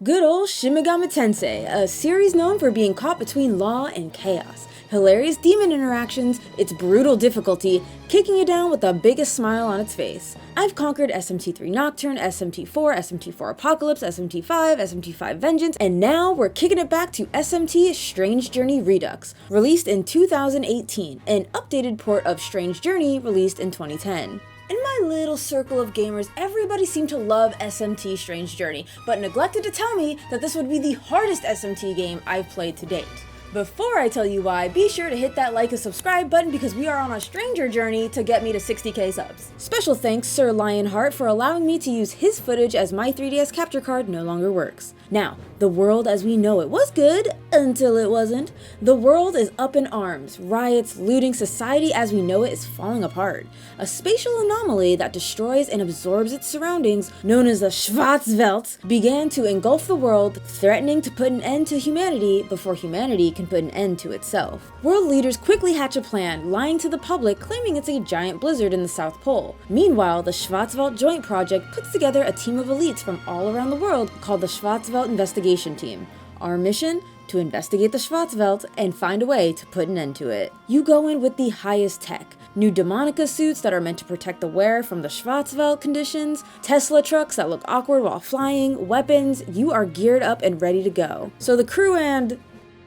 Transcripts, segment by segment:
Good old Shin Megami Tensei, a series known for being caught between law and chaos. Hilarious demon interactions, its brutal difficulty, kicking you down with the biggest smile on its face. I've conquered SMT3 Nocturne, SMT4, SMT4 Apocalypse, SMT5, SMT5 Vengeance, and now we're kicking it back to SMT Strange Journey Redux, released in 2018, an updated port of Strange Journey released in 2010. In my little circle of gamers, everybody seemed to love SMT Strange Journey, but neglected to tell me that this would be the hardest SMT game I've played to date. Before I tell you why, be sure to hit that like and subscribe button because we are on a stranger journey to get me to 60k subs. Special thanks Sir Lionheart for allowing me to use his footage as my 3DS capture card no longer works. Now, the world as we know it was good, until it wasn't. The world is up in arms, riots, looting, society as we know it is falling apart. A spatial anomaly that destroys and absorbs its surroundings, known as the Schwarzwelt, began to engulf the world, threatening to put an end to humanity before humanity can put an end to itself. World leaders quickly hatch a plan, lying to the public, claiming it's a giant blizzard in the South Pole. Meanwhile, the Schwarzwelt Joint Project puts together a team of elites from all around the world called the Schwarzwelt Investigation Team. Our mission? To investigate the Schwarzwelt and find a way to put an end to it. You go in with the highest tech, new Demonica suits that are meant to protect the wearer from the Schwarzwelt conditions, Tesla trucks that look awkward while flying, weapons. You are geared up and ready to go. So the crew and...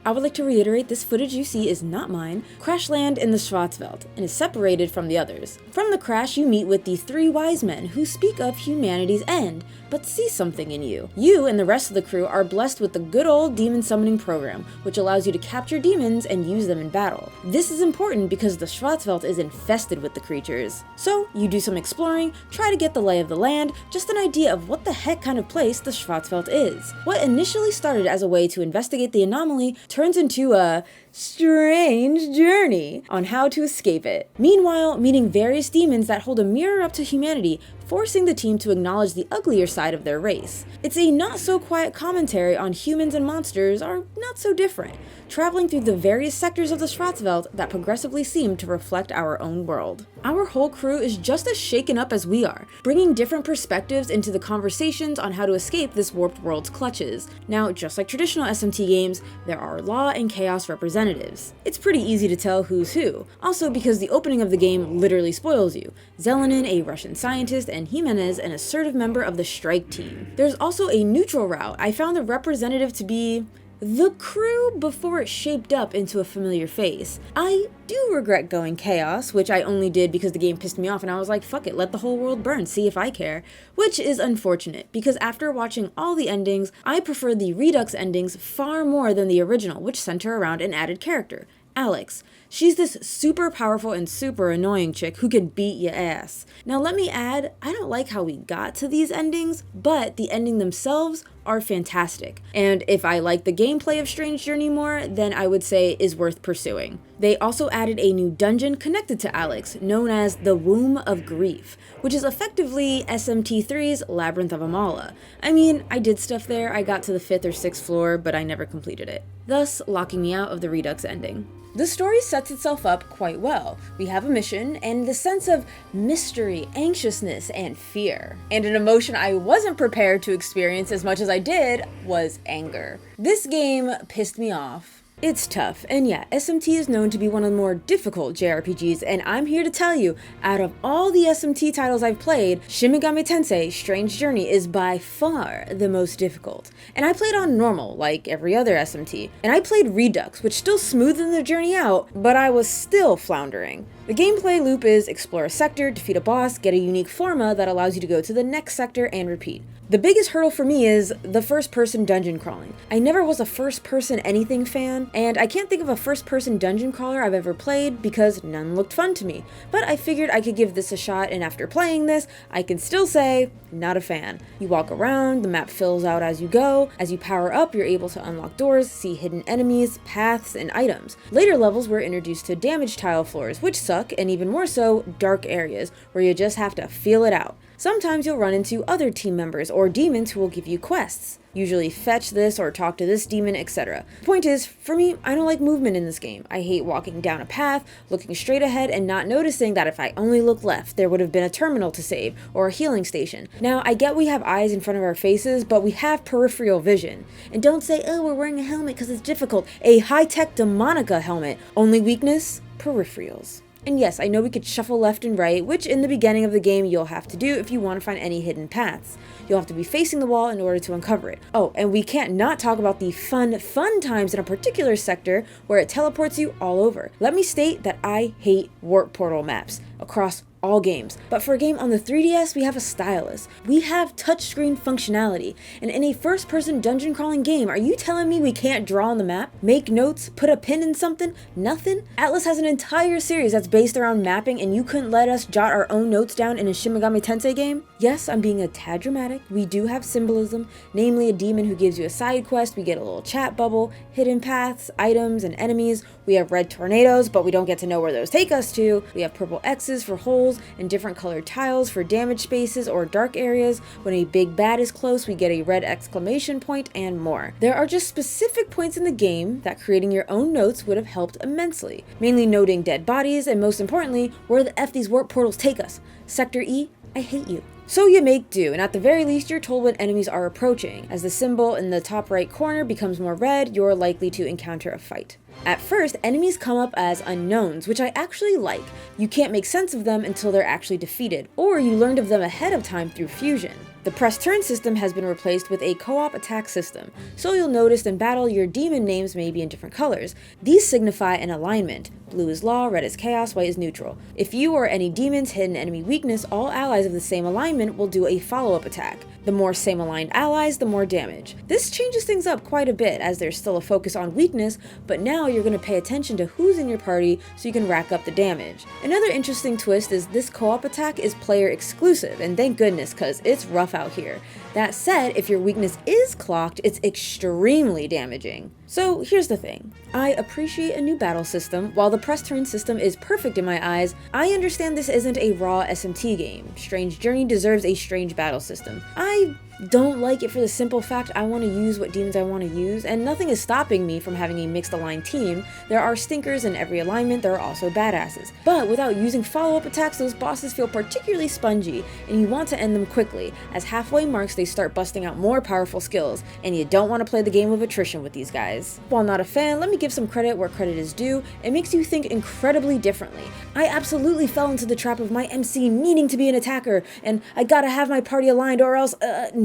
I would like to reiterate, this footage you see is not mine, crash land in the Schwarzwelt and is separated from the others. From the crash, you meet with the three wise men who speak of humanity's end, but see something in you. You and the rest of the crew are blessed with the good old demon summoning program, which allows you to capture demons and use them in battle. This is important because the Schwarzwelt is infested with the creatures. So you do some exploring, try to get the lay of the land, just an idea of what the heck kind of place the Schwarzwelt is. What initially started as a way to investigate the anomaly turns into a strange journey on how to escape it. Meanwhile, meeting various demons that hold a mirror up to humanity, forcing the team to acknowledge the uglier side of their race. It's a not-so-quiet commentary on humans and monsters are not so different, traveling through the various sectors of the Schwarzwelt that progressively seem to reflect our own world. Our whole crew is just as shaken up as we are, bringing different perspectives into the conversations on how to escape this warped world's clutches. Now, just like traditional SMT games, there are law and chaos representatives. It's pretty easy to tell who's who, also because the opening of the game literally spoils you. Zelenin, a Russian scientist, and Jimenez, an assertive member of the strike team. There's also a neutral route. I found the representative to be the crew before it shaped up into a familiar face. I do regret going chaos, which I only did because the game pissed me off and I was like, fuck it, let the whole world burn, see if I care. Which is unfortunate, because after watching all the endings, I prefer the Redux endings far more than the original, which center around an added character, Alex. She's this super powerful and super annoying chick who can beat your ass. Now let me add, I don't like how we got to these endings, but the ending themselves are fantastic. And if I like the gameplay of Strange Journey more, then I would say is worth pursuing. They also added a new dungeon connected to Alex, known as the Womb of Grief, which is effectively SMT3's Labyrinth of Amala. I mean, I did stuff there, I got to the 5th or 6th floor, but I never completed it, thus locking me out of the Redux ending. The story sets itself up quite well. We have a mission and the sense of mystery, anxiousness, and fear. And an emotion I wasn't prepared to experience as much as I did was anger. This game pissed me off. It's tough, and yeah, SMT is known to be one of the more difficult JRPGs, and I'm here to tell you, out of all the SMT titles I've played, Shin Megami Tensei Strange Journey is by far the most difficult. And I played on normal, like every other SMT, and I played Redux, which still smoothed the journey out, but I was still floundering. The gameplay loop is explore a sector, defeat a boss, get a unique forma that allows you to go to the next sector and repeat. The biggest hurdle for me is the first-person dungeon crawling. I never was a first-person anything fan, and I can't think of a first-person dungeon crawler I've ever played because none looked fun to me. But I figured I could give this a shot, and after playing this, I can still say, not a fan. You walk around, the map fills out as you go. As you power up, you're able to unlock doors, see hidden enemies, paths, and items. Later levels we're introduced to damage tile floors, which suck, and even more so, dark areas, where you just have to feel it out. Sometimes you'll run into other team members or demons who will give you quests. Usually fetch this or talk to this demon, etc. The point is, for me, I don't like movement in this game. I hate walking down a path, looking straight ahead, and not noticing that if I only looked left, there would have been a terminal to save, or a healing station. Now, I get we have eyes in front of our faces, but we have peripheral vision. And don't say, oh, we're wearing a helmet because it's difficult. A high-tech Demonica helmet. Only weakness? Peripherals. And yes, I know we could shuffle left and right, which in the beginning of the game you'll have to do if you want to find any hidden paths. You'll have to be facing the wall in order to uncover it. Oh, and we can't not talk about the fun times in a particular sector where it teleports you all over. Let me state that I hate warp portal maps across all games, but for a game on the 3DS, we have a stylus. We have touchscreen functionality, and in a first-person dungeon crawling game, are you telling me we can't draw on the map? Make notes? Put a pin in something? Nothing? Atlus has an entire series that's based around mapping, and you couldn't let us jot our own notes down in a Shin Megami Tensei game? Yes, I'm being a tad dramatic. We do have symbolism, namely a demon who gives you a side quest, we get a little chat bubble, hidden paths, items, and enemies. We have red tornadoes, but we don't get to know where those take us to. We have purple X's for holes, and different colored tiles for damage spaces or dark areas. When a big bad is close, we get a red exclamation point, and more. There are just specific points in the game that creating your own notes would have helped immensely, mainly noting dead bodies, and most importantly, where the F these warp portals take us. Sector E, I hate you. So you make do, and at the very least you're told when enemies are approaching. As the symbol in the top right corner becomes more red, you're likely to encounter a fight. At first, enemies come up as unknowns, which I actually like. You can't make sense of them until they're actually defeated, or you learned of them ahead of time through fusion. The press turn system has been replaced with a co-op attack system, so you'll notice in battle your demon names may be in different colors. These signify an alignment. Blue is law, red is chaos, white is neutral. If you or any demons hit an enemy weakness, all allies of the same alignment will do a follow-up attack. The more same aligned allies, the more damage. This changes things up quite a bit as there's still a focus on weakness, but now you're going to pay attention to who's in your party so you can rack up the damage. Another interesting twist is this co-op attack is player exclusive, and thank goodness, cause it's rough out here. That said, if your weakness is clocked, it's extremely damaging. So here's the thing. I appreciate a new battle system. While the press turn system is perfect in my eyes, I understand this isn't a raw SMT game. Strange Journey deserves a strange battle system. I don't like it for the simple fact I want to use what demons I want to use, and nothing is stopping me from having a mixed aligned team. There are stinkers in every alignment, there are also badasses. But without using follow-up attacks, those bosses feel particularly spongy, and you want to end them quickly, as halfway marks they start busting out more powerful skills, and you don't want to play the game of attrition with these guys. While not a fan, let me give some credit where credit is due. It makes you think incredibly differently. I absolutely fell into the trap of my MC needing to be an attacker, and I gotta have my party aligned or else,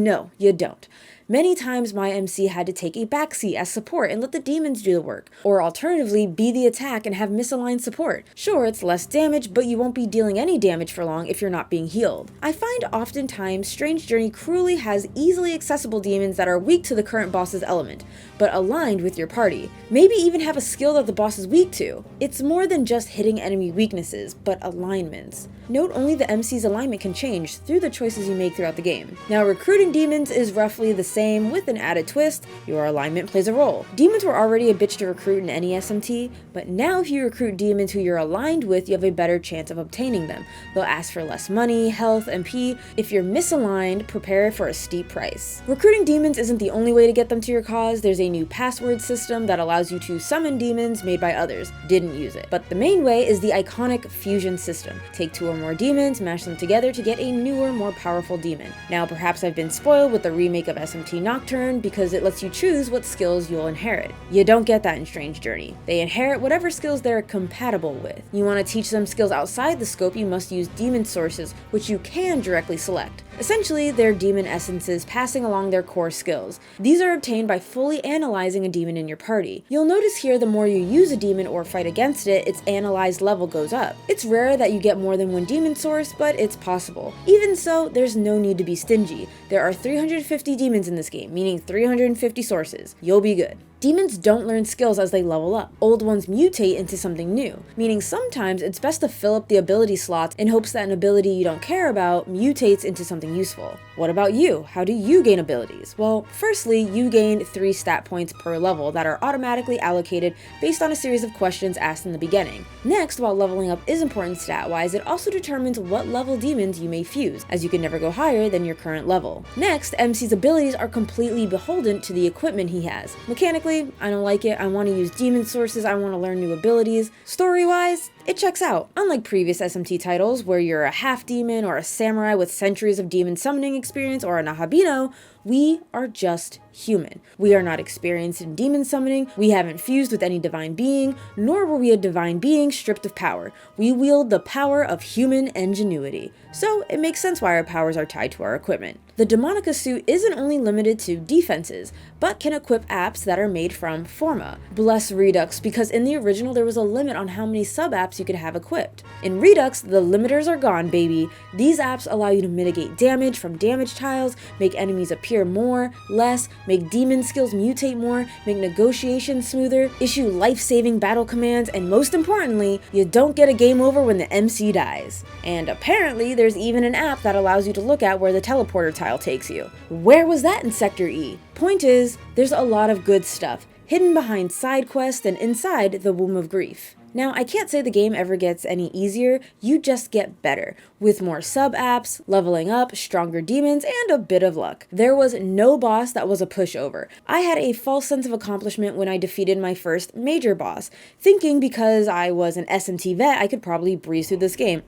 no, you don't. Many times my MC had to take a backseat as support and let the demons do the work, or alternatively be the attack and have misaligned support. Sure, it's less damage, but you won't be dealing any damage for long if you're not being healed. I find oftentimes Strange Journey cruelly has easily accessible demons that are weak to the current boss's element, but aligned with your party. Maybe even have a skill that the boss is weak to. It's more than just hitting enemy weaknesses, but alignments. Note only the MC's alignment can change through the choices you make throughout the game. Now, recruiting demons is roughly the same with an added twist. Your alignment plays a role. Demons were already a bitch to recruit in any SMT, but now if you recruit demons who you're aligned with, you have a better chance of obtaining them. They'll ask for less money, health, MP. If you're misaligned, prepare for a steep price. Recruiting demons isn't the only way to get them to your cause. There's a new password system that allows you to summon demons made by others. Didn't use it. But the main way is the iconic fusion system. Take two or more demons, mash them together to get a newer, more powerful demon. Now, perhaps I've been spoiled with the remake of SMT Nocturne because it lets you choose what skills you'll inherit. You don't get that in Strange Journey. They inherit whatever skills they're compatible with. You want to teach them skills outside the scope, you must use demon sources, which you can directly select. Essentially, they're demon essences passing along their core skills. These are obtained by fully analyzing a demon in your party. You'll notice here the more you use a demon or fight against it, its analyzed level goes up. It's rare that you get more than one demon source, but it's possible. Even so, there's no need to be stingy. There are 350 demons in this game, meaning 350 sources. You'll be good. Demons don't learn skills as they level up. Old ones mutate into something new, meaning sometimes it's best to fill up the ability slots in hopes that an ability you don't care about mutates into something useful. What about you? How do you gain abilities? Well, firstly, you gain 3 stat points per level that are automatically allocated based on a series of questions asked in the beginning. Next, while leveling up is important stat-wise, it also determines what level demons you may fuse, as you can never go higher than your current level. Next, MC's abilities are completely beholden to the equipment he has. Mechanically, I don't like it. I want to use demon sources, I want to learn new abilities. Story-wise, it checks out. Unlike previous SMT titles, where you're a half-demon or a samurai with centuries of demon summoning experience or a Nahabino, we are just human. We are not experienced in demon summoning, we haven't fused with any divine being, nor were we a divine being stripped of power. We wield the power of human ingenuity. So it makes sense why our powers are tied to our equipment. The Demonica suit isn't only limited to defenses, but can equip apps that are made from Forma. Bless Redux, because in the original there was a limit on how many sub-apps you could have equipped. In Redux, the limiters are gone, baby. These apps allow you to mitigate damage from damage tiles, make enemies appear more, less, make demon skills mutate more, make negotiations smoother, issue life-saving battle commands, and most importantly, you don't get a game over when the MC dies. And apparently, there's even an app that allows you to look at where the teleporter tile takes you. Where was that in Sector E? Point is, there's a lot of good stuff, hidden behind side quests and inside the Womb of Grief. Now, I can't say the game ever gets any easier, you just get better, with more sub-apps, leveling up, stronger demons, and a bit of luck. There was no boss that was a pushover. I had a false sense of accomplishment when I defeated my first major boss, thinking because I was an SMT vet I could probably breeze through this game.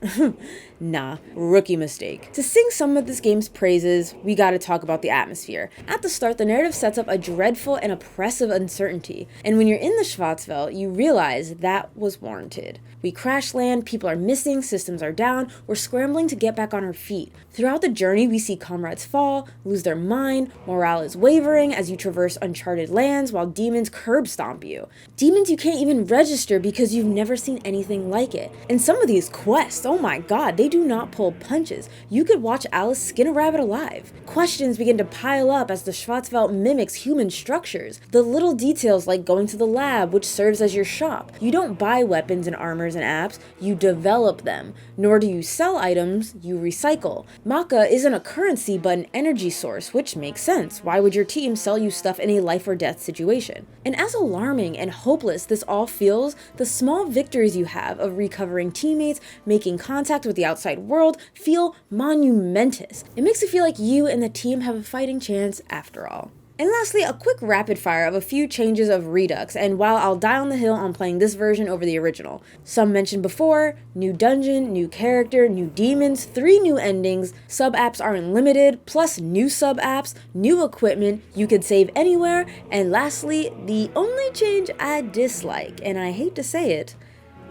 Nah, rookie mistake. To sing some of this game's praises, we gotta talk about the atmosphere. At the start, the narrative sets up a dreadful and oppressive uncertainty, and when you're in the Schwarzwelt, you realize that was warranted. We crash land, people are missing, systems are down, we're scrambling to get back on our feet. Throughout the journey, we see comrades fall, lose their mind, morale is wavering as you traverse uncharted lands while demons curb stomp you. Demons you can't even register because you've never seen anything like it. And some of these quests, oh my god, they do not pull punches. You could watch Alice skin a rabbit alive. Questions begin to pile up as the Schwarzwelt mimics human structures. The little details like going to the lab, which serves as your shop. You don't buy weapons and armors and apps, you develop them. Nor do you sell items, you recycle. Maka isn't a currency but an energy source, which makes sense. Why would your team sell you stuff in a life or death situation? And as alarming and hopeless this all feels, the small victories you have of recovering teammates, making contact with the outside world, feel monumentous. It makes it feel like you and the team have a fighting chance after all. And lastly, a quick rapid fire of a few changes of Redux, and while I'll die on the hill on playing this version over the original. Some mentioned before, new dungeon, new character, new demons, 3 new endings, sub-apps are unlimited, plus new sub-apps, new equipment, you could save anywhere, and lastly, the only change I dislike, and I hate to say it,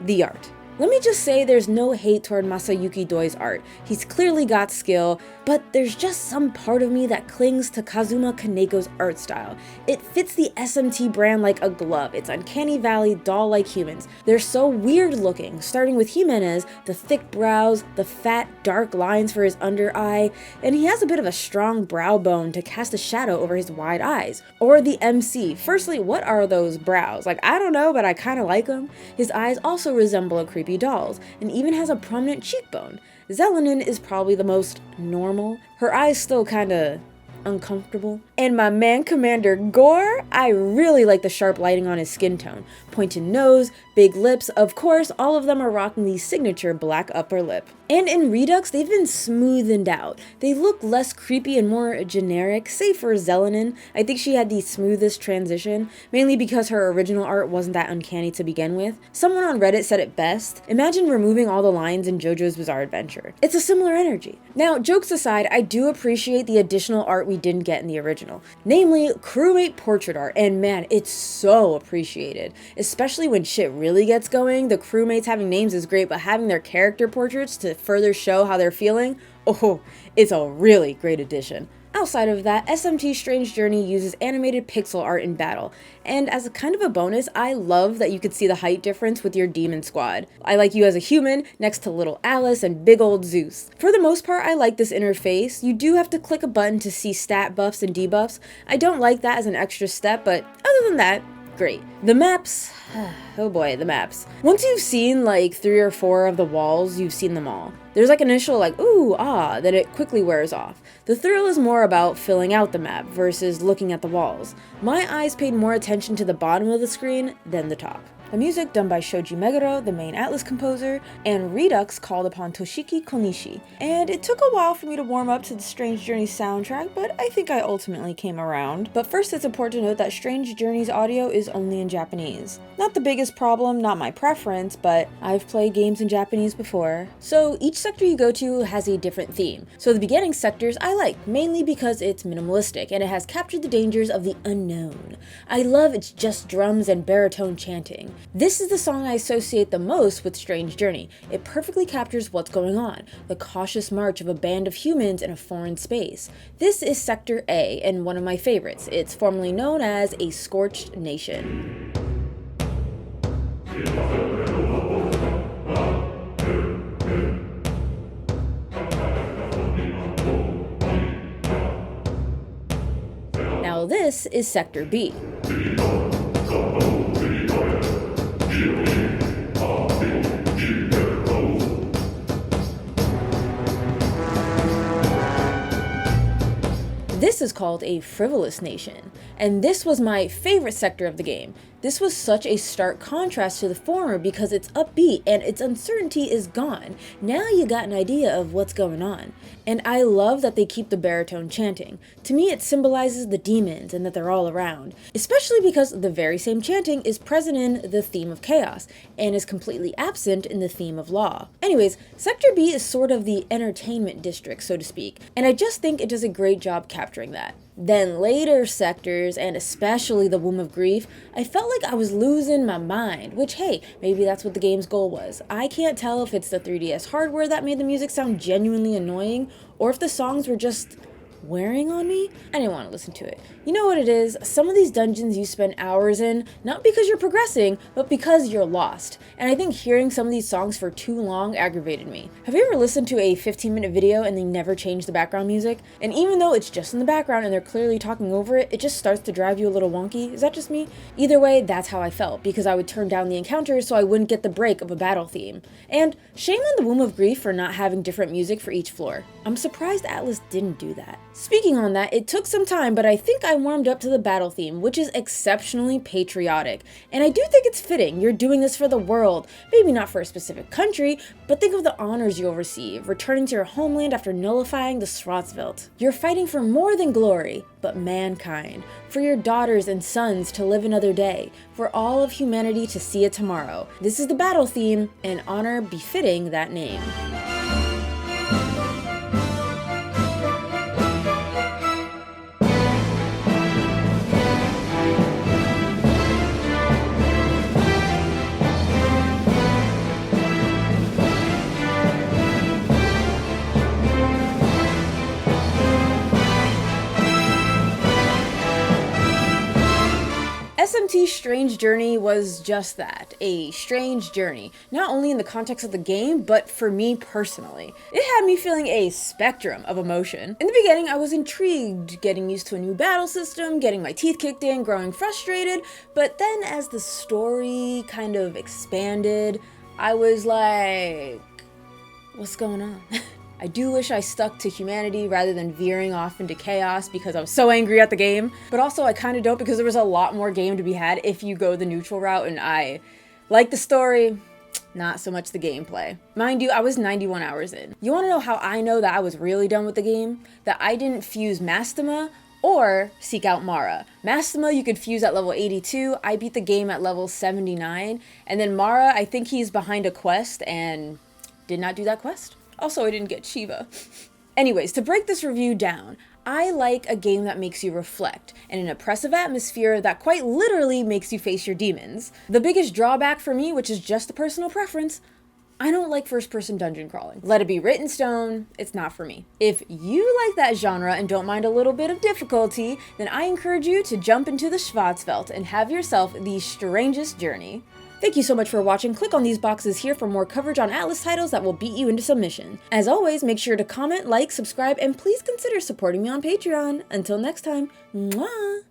the art. Let me just say there's no hate toward Masayuki Doi's art. He's clearly got skill, but there's just some part of me that clings to Kazuma Kaneko's art style. It fits the SMT brand like a glove. It's uncanny valley, doll-like humans. They're so weird looking, starting with Jimenez, the thick brows, the fat, dark lines for his under eye, and he has a bit of a strong brow bone to cast a shadow over his wide eyes. Or the MC. Firstly, what are those brows? Like, I don't know, but I kinda like them. His eyes also resemble a creepy dolls, and even has a prominent cheekbone. Zelenin is probably the most normal. Her eyes still kinda uncomfortable. And my man Commander Gore, I really like the sharp lighting on his skin tone. Pointed nose, big lips, of course, all of them are rocking the signature black upper lip. And in Redux, they've been smoothened out. They look less creepy and more generic, save for Zelenin. I think she had the smoothest transition, mainly because her original art wasn't that uncanny to begin with. Someone on Reddit said it best, imagine removing all the lines in JoJo's Bizarre Adventure. It's a similar energy. Now, jokes aside, I do appreciate the additional art we didn't get in the original, namely crewmate portrait art, and man, it's so appreciated. Especially when shit really gets going, the crewmates having names is great, but having their character portraits to further show how they're feeling, oh, it's a really great addition. Outside of that, SMT Strange Journey uses animated pixel art in battle, and as a kind of a bonus, I love that you could see the height difference with your demon squad. I like you as a human, next to little Alice and big old Zeus. For the most part, I like this interface. You do have to click a button to see stat buffs and debuffs. I don't like that as an extra step, but other than that, Great. The maps, oh boy, the maps. Once you've seen like 3 or 4 of the walls, you've seen them all. There's like initial like, ooh, ah, then it quickly wears off. The thrill is more about filling out the map versus looking at the walls. My eyes paid more attention to the bottom of the screen than the top. The music done by Shoji Meguro, the main Atlas composer, and Redux called upon Toshiki Konishi. And it took a while for me to warm up to the Strange Journey soundtrack, but I think I ultimately came around. But first, it's important to note that Strange Journey's audio is only in Japanese. Not the biggest problem, not my preference, but I've played games in Japanese before. So each sector you go to has a different theme. So the beginning sectors I like, mainly because it's minimalistic and it has captured the dangers of the unknown. I love it's just drums and baritone chanting. This is the song I associate the most with Strange Journey. It perfectly captures what's going on, the cautious march of a band of humans in a foreign space. This is Sector A, and one of my favorites. It's formerly known as a Scorched Nation. Now this is Sector B. This is called a Frivolous Nation, and this was my favorite sector of the game. This was such a stark contrast to the former because it's upbeat and its uncertainty is gone. Now you got an idea of what's going on. And I love that they keep the baritone chanting. To me, it symbolizes the demons and that they're all around, especially because the very same chanting is present in the theme of chaos and is completely absent in the theme of law. Anyways, Sector B is sort of the entertainment district, so to speak, and I just think it does a great job capturing that. Then later sectors, and especially the Womb of Grief, I felt like I was losing my mind, which hey, maybe that's what the game's goal was. I can't tell if it's the 3DS hardware that made the music sound genuinely annoying, or if the songs were just wearing on me. I didn't want to listen to it. You know what it is? Some of these dungeons you spend hours in, not because you're progressing, but because you're lost. And I think hearing some of these songs for too long aggravated me. Have you ever listened to a 15-minute video and they never change the background music? And even though it's just in the background and they're clearly talking over it, it just starts to drive you a little wonky. Is that just me? Either way, that's how I felt, because I would turn down the encounters so I wouldn't get the break of a battle theme. And shame on the Womb of Grief for not having different music for each floor. I'm surprised Atlas didn't do that. Speaking on that, it took some time, but I think I warmed up to the battle theme, which is exceptionally patriotic. And I do think it's fitting. You're doing this for the world. Maybe not for a specific country, but think of the honors you'll receive, returning to your homeland after nullifying the Schwarzwelt. You're fighting for more than glory, but mankind. For your daughters and sons to live another day. For all of humanity to see a tomorrow. This is the battle theme, an honor befitting that name. SMT's Strange Journey was just that, a strange journey, not only in the context of the game, but for me personally. It had me feeling a spectrum of emotion. In the beginning, I was intrigued, getting used to a new battle system, getting my teeth kicked in, growing frustrated, but then as the story kind of expanded, I was like, what's going on? I do wish I stuck to humanity rather than veering off into chaos because I was so angry at the game. But also I kind of don't, because there was a lot more game to be had if you go the neutral route, and I like the story, not so much the gameplay. Mind you, I was 91 hours in. You want to know how I know that I was really done with the game? That I didn't fuse Mastema or seek out Mara. Mastema you could fuse at level 82, I beat the game at level 79, and then Mara, I think he's behind a quest and did not do that quest. Also, I didn't get Shiva. Anyways, to break this review down, I like a game that makes you reflect, and an oppressive atmosphere that quite literally makes you face your demons. The biggest drawback for me, which is just a personal preference, I don't like first-person dungeon crawling. Let it be written in stone, it's not for me. If you like that genre and don't mind a little bit of difficulty, then I encourage you to jump into the Schwarzwelt and have yourself the strangest journey. Thank you so much for watching. Click on these boxes here for more coverage on Atlas titles that will beat you into submission. As always, make sure to comment, like, subscribe, and please consider supporting me on Patreon. Until next time, mwah!